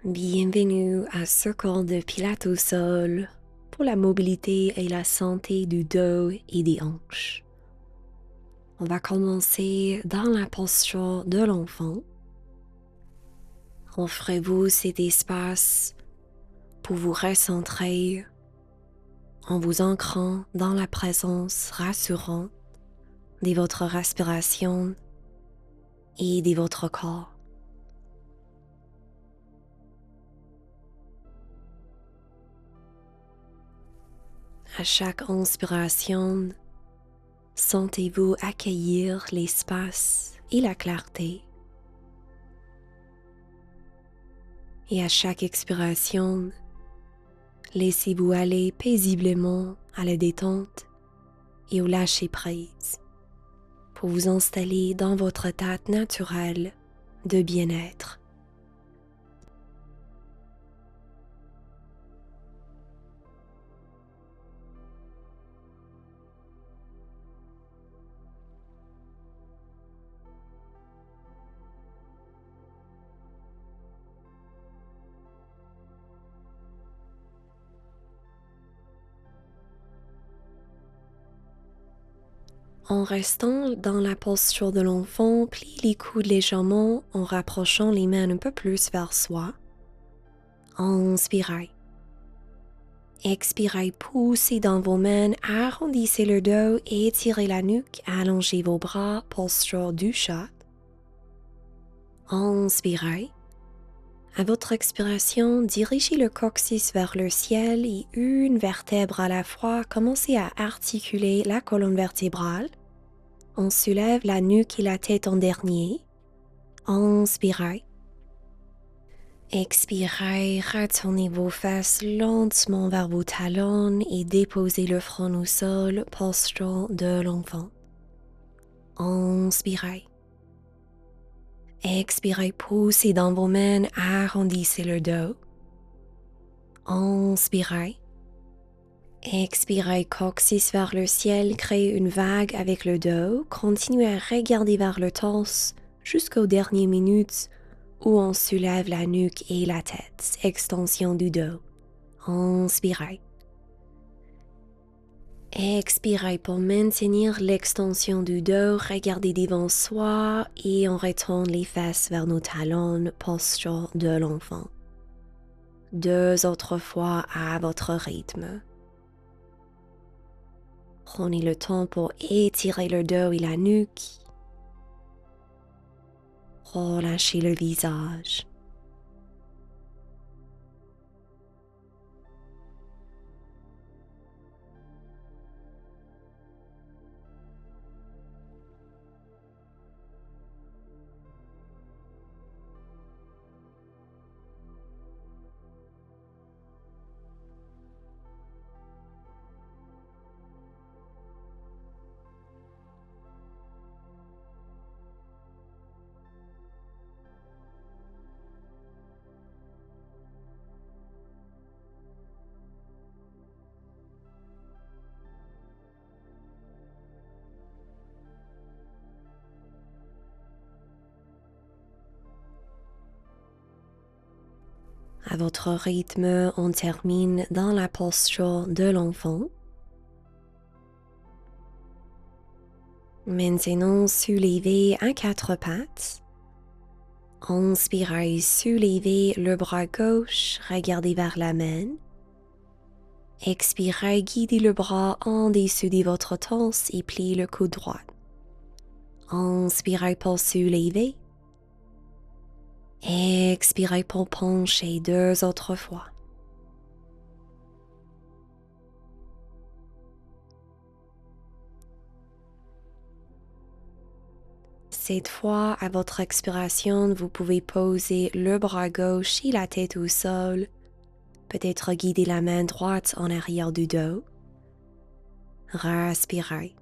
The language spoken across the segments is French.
Bienvenue à ce cours de Pilates au sol pour la mobilité et la santé du dos et des hanches. On va commencer dans la posture de l'enfant. Offrez-vous cet espace pour vous recentrer en vous ancrant dans la présence rassurante de votre respiration et de votre corps. À chaque inspiration, sentez-vous accueillir l'espace et la clarté. Et à chaque expiration, laissez-vous aller paisiblement à la détente et au lâcher-prise pour vous installer dans votre état naturel de bien-être. En restant dans la posture de l'enfant, pliez les coudes légèrement en rapprochant les mains un peu plus vers soi. Inspirez. Expirez, poussez dans vos mains, arrondissez le dos et étirez la nuque, allongez vos bras, posture du chat. Inspirez. À votre expiration, dirigez le coccyx vers le ciel et une vertèbre à la fois, commencez à articuler la colonne vertébrale. On soulève la nuque et la tête en dernier. Inspirez. Expirez, retournez vos fesses lentement vers vos talons et déposez le front au sol, posture de l'enfant. Inspirez. Expirez, poussez dans vos mains, arrondissez le dos. Inspirez. Expirez, coccyx vers le ciel, créez une vague avec le dos. Continuez à regarder vers le torse jusqu'aux dernières minutes où on soulève la nuque et la tête. Extension du dos. Inspirez. Expirez pour maintenir l'extension du dos. Regardez devant soi et on retourne les fesses vers nos talons. Posture de l'enfant. 2 autres fois à votre rythme. Prenez le temps pour étirer le dos et la nuque. Relâchez le visage. À votre rythme, on termine dans la posture de l'enfant. Maintenant, soulevez à 4 pattes. Inspirez, soulevez le bras gauche, regardez vers la main. Expirez, guidez le bras en dessous de votre torse et pliez le coude droit. Inspirez pour soulever. Expirez pour pencher 2 autres fois. Cette fois, à votre expiration, vous pouvez poser le bras gauche et la tête au sol. Peut-être guider la main droite en arrière du dos. Respirez.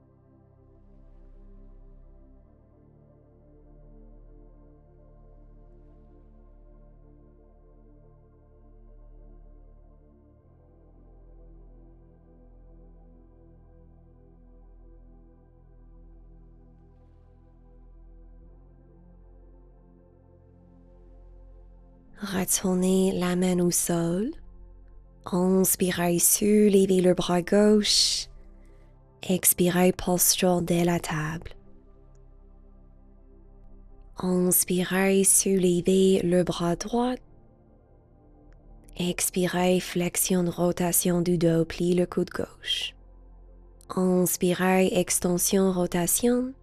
Retournez la main au sol. Inspirez, soulevez le bras gauche. Expirez, posture de la table. Inspirez, soulevez le bras droit. Expirez, flexion, rotation du dos, plie le coude gauche. Inspirez, extension, rotation.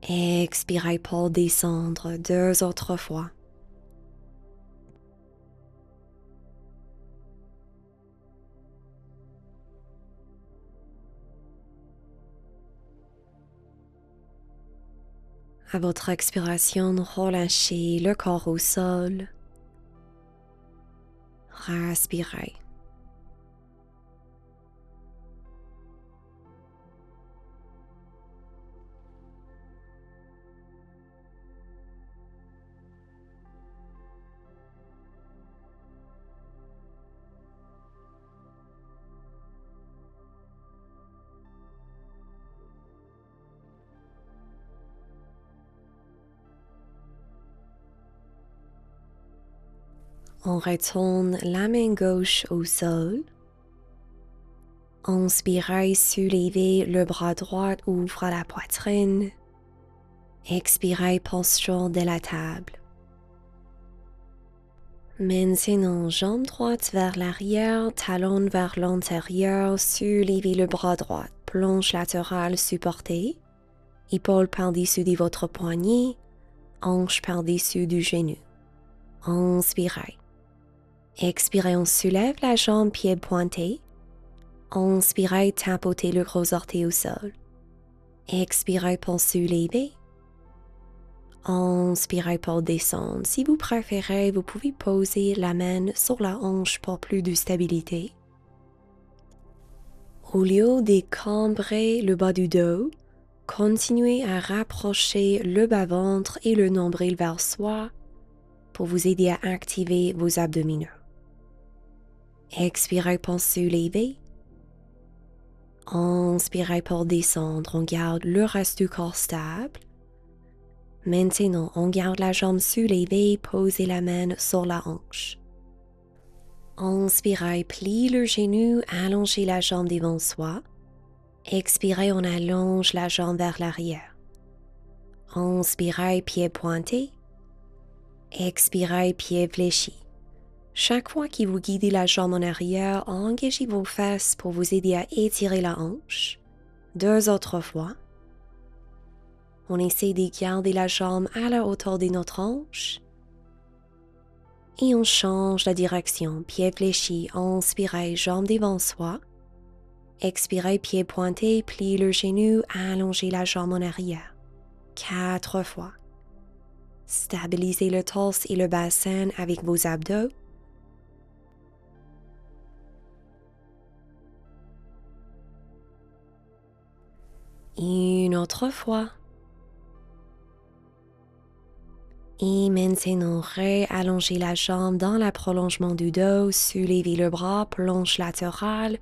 Expirez pour descendre 2 autres fois. À votre expiration, relâchez le corps au sol. Respirez. On retourne la main gauche au sol. Inspirez, soulevez le bras droit, ouvre la poitrine. Expirez, posture de la table. Maintenant, jambe droite vers l'arrière, talon vers l'antérieur, soulevez le bras droit, planche latérale supportée, épaule par-dessus de votre poignet, hanche par-dessus du genou. Inspirez. Expirez, on soulève la jambe, pied pointé. Inspirez, tapotez le gros orteil au sol. Expirez pour soulever. Inspirez pour descendre. Si vous préférez, vous pouvez poser la main sur la hanche pour plus de stabilité. Au lieu de cambrer le bas du dos, continuez à rapprocher le bas-ventre et le nombril vers soi pour vous aider à activer vos abdominaux. Expirez pour soulever. Inspirez pour descendre. On garde le reste du corps stable. Maintenant, on garde la jambe soulevée, posez la main sur la hanche. Inspirez, plie le genou, allongez la jambe devant soi. Expirez, on allonge la jambe vers l'arrière. Inspirez, pied pointé. Expirez, pied fléchi. Chaque fois que vous guidez la jambe en arrière, engagez vos fesses pour vous aider à étirer la hanche. 2 autres fois. On essaie de garder la jambe à la hauteur de notre hanche. Et on change la direction. Pied fléchi, inspirez, jambe devant soi. Expirez, pied pointé, pliez le genou, allongez la jambe en arrière. 4 fois. Stabilisez le torse et le bassin avec vos abdos. Une autre fois. Et maintenant, réallongez la jambe dans le prolongement du dos, soulevez le bras, planche latérale,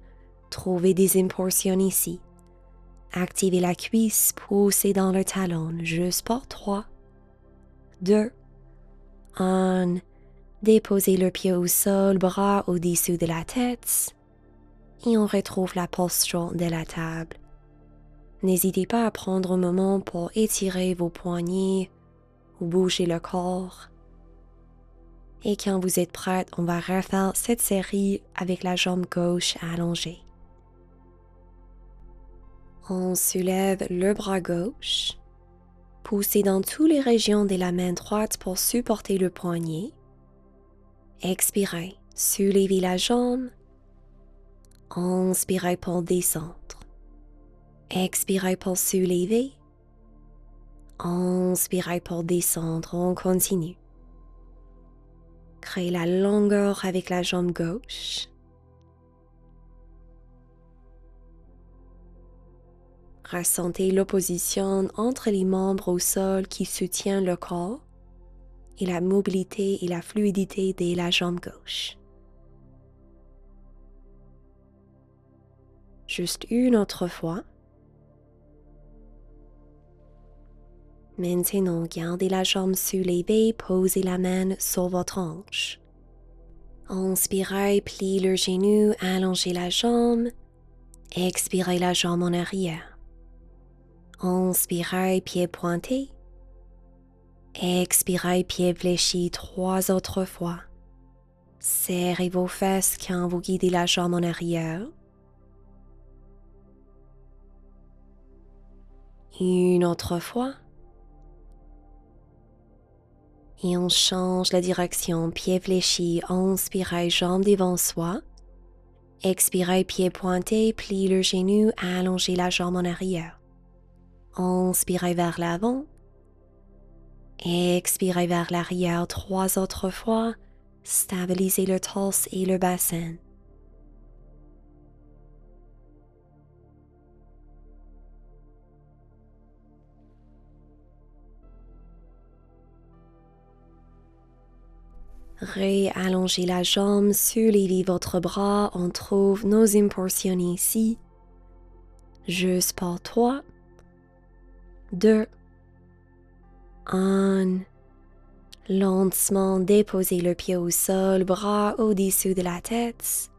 trouvez des impulsions ici. Activez la cuisse, poussez dans le talon, juste pour 3, 2, 1. Déposez le pied au sol, bras au-dessus de la tête. Et on retrouve la posture de la table. N'hésitez pas à prendre un moment pour étirer vos poignets ou bouger le corps. Et quand vous êtes prête, on va refaire cette série avec la jambe gauche allongée. On soulève le bras gauche. Poussez dans toutes les régions de la main droite pour supporter le poignet. Expirez, soulevez la jambe. Inspirez pour descendre. Expirez pour soulever. Inspirez pour descendre, on continue. Créez la longueur avec la jambe gauche. Ressentez l'opposition entre les membres au sol qui soutient le corps et la mobilité et la fluidité de la jambe gauche. Juste une autre fois. Maintenant, gardez la jambe soulevée, posez la main sur votre hanche. Inspirez, pliez le genou, allongez la jambe. Expirez la jambe en arrière. Inspirez, pied pointé. Expirez, pied fléchi 3 autres fois. Serrez vos fesses quand vous guidez la jambe en arrière. Une autre fois. Et on change la direction, pied fléchi, inspirez, jambe devant soi. Expirez, pied pointé, pliez le genou, allongez la jambe en arrière. Inspirez vers l'avant. Expirez vers l'arrière 3 autres fois. Stabilisez le torse et le bassin. Réallongez la jambe, soulevez votre bras, on trouve nos impulsions ici. Juste pour 3, 2, 1. Lentement déposez le pied au sol, bras au-dessus de la tête.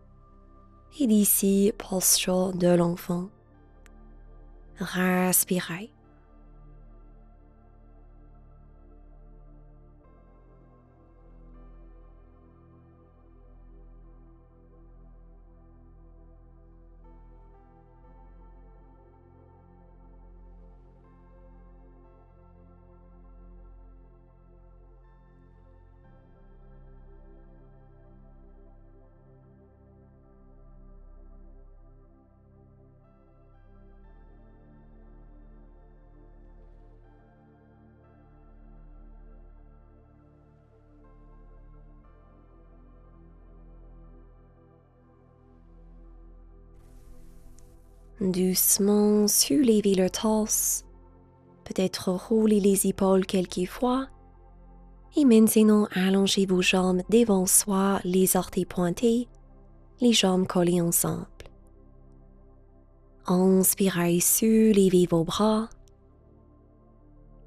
Et d'ici, posture de l'enfant. Respirez. Doucement, soulevez le torse, peut-être roulez les épaules quelquefois, et maintenant allongez vos jambes devant soi, les orteils pointés, les jambes collées ensemble. Inspirez, soulevez vos bras,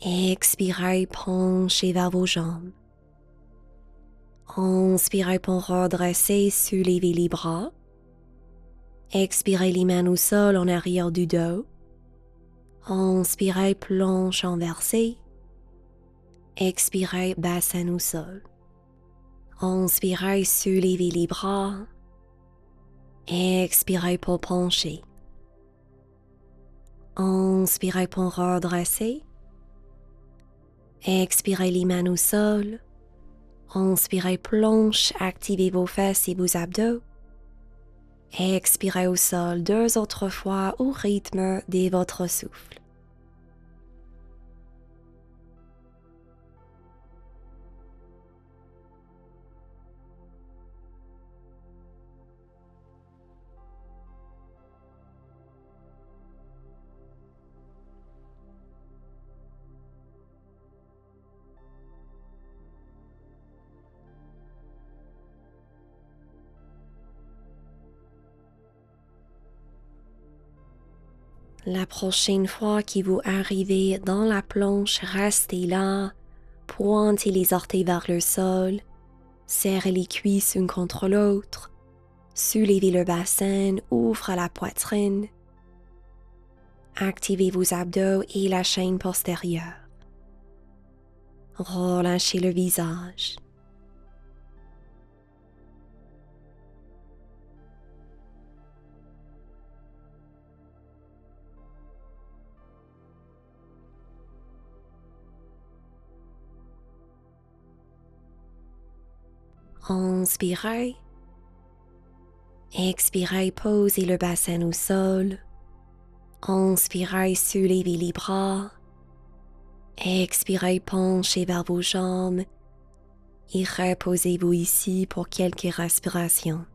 expirez, penchez vers vos jambes. Inspirez pour redresser, soulevez les bras. Expirez les mains au sol en arrière du dos. Inspirez, planche inversée. Expirez, bassin au sol. Inspirez, soulevez les bras. Expirez pour pencher. Inspirez pour redresser. Expirez les mains au sol. Inspirez, planche, activez vos fesses et vos abdos. Expirez au sol 2 autres fois au rythme de votre souffle. La prochaine fois que vous arrivez dans la planche, restez là, pointez les orteils vers le sol, serrez les cuisses une contre l'autre, soulevez le bassin, ouvrez la poitrine, activez vos abdos et la chaîne postérieure. Relâchez le visage. Inspirez. Expirez, posez le bassin au sol. Inspirez, soulevez les bras. Expirez, penchez vers vos jambes. Et reposez-vous ici pour quelques respirations.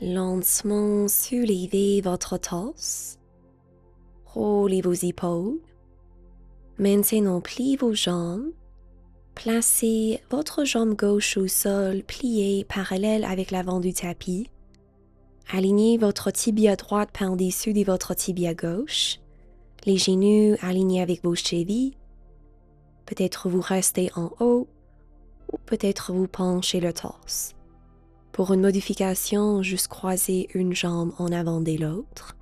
Lentement soulevez votre torse. Roulez vos épaules. Maintenant, pliez vos jambes. Placez votre jambe gauche au sol, pliée parallèle avec l'avant du tapis. Alignez votre tibia droite par-dessus de votre tibia gauche. Les genoux alignés avec vos chevilles. Peut-être vous restez en haut ou peut-être vous penchez le torse. Pour une modification, juste croisez une jambe en avant de l'autre.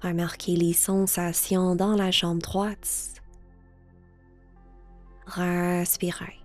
Remarquez les sensations dans la jambe droite. Respirez.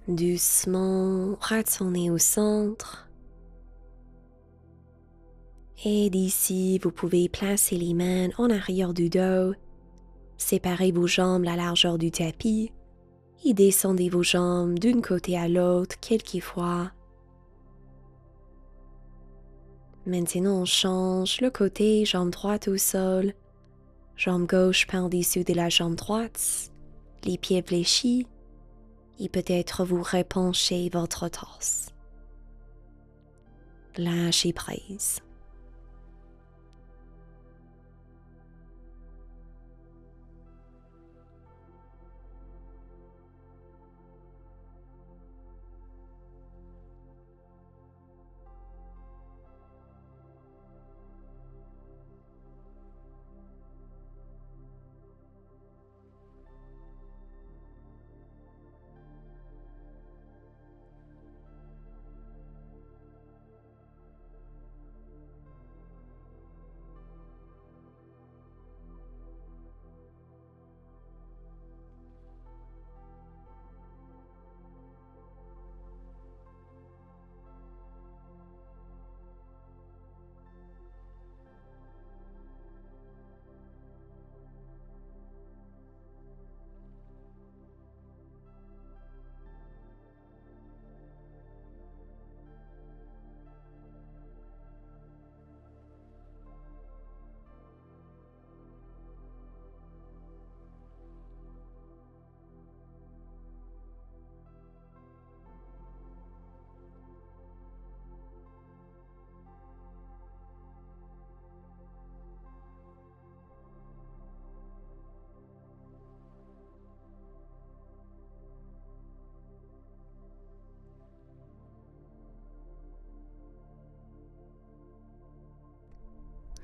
Doucement, retournez au centre. Et d'ici, vous pouvez placer les mains en arrière du dos. Séparez vos jambes la largeur du tapis et descendez vos jambes d'un côté à l'autre quelques fois. Maintenant, on change le côté, jambe droite au sol, jambe gauche par-dessus de la jambe droite, les pieds fléchis et peut-être vous repenchez votre torse. Lâchez prise.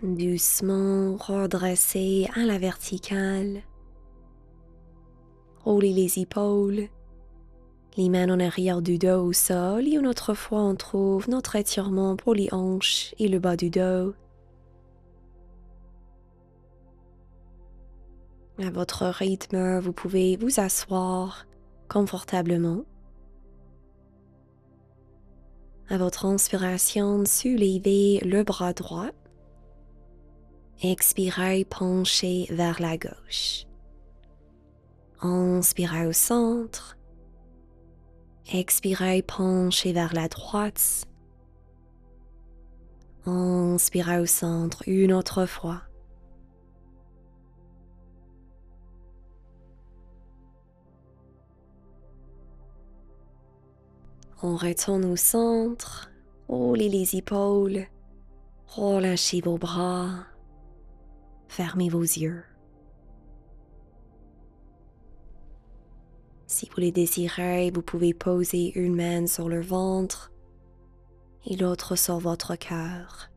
Doucement, redressez à la verticale. Roulez les épaules, les mains en arrière du dos au sol et une autre fois on trouve notre étirement pour les hanches et le bas du dos. À votre rythme, vous pouvez vous asseoir confortablement. À votre inspiration, soulevez le bras droit. Expirez, penchez vers la gauche. Inspirez au centre. Expirez, penchez vers la droite. Inspirez au centre une autre fois. On retourne au centre. Roulez les épaules. Relâchez vos bras. Fermez vos yeux. Si vous le désirez, vous pouvez poser une main sur le ventre et l'autre sur votre cœur.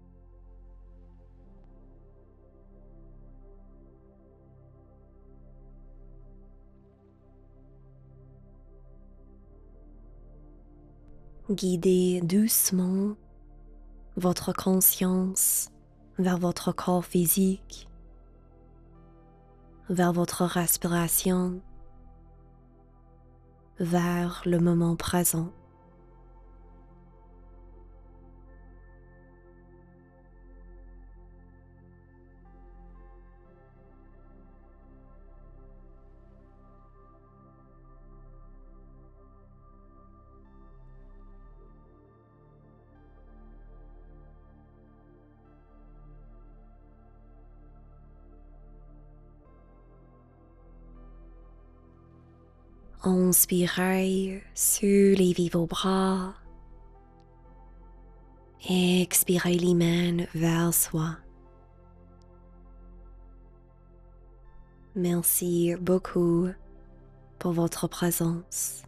Guidez doucement votre conscience vers votre corps physique, vers votre respiration, vers le moment présent. Inspirez, soulevez vos bras. Expirez les mains vers soi. Merci beaucoup pour votre présence.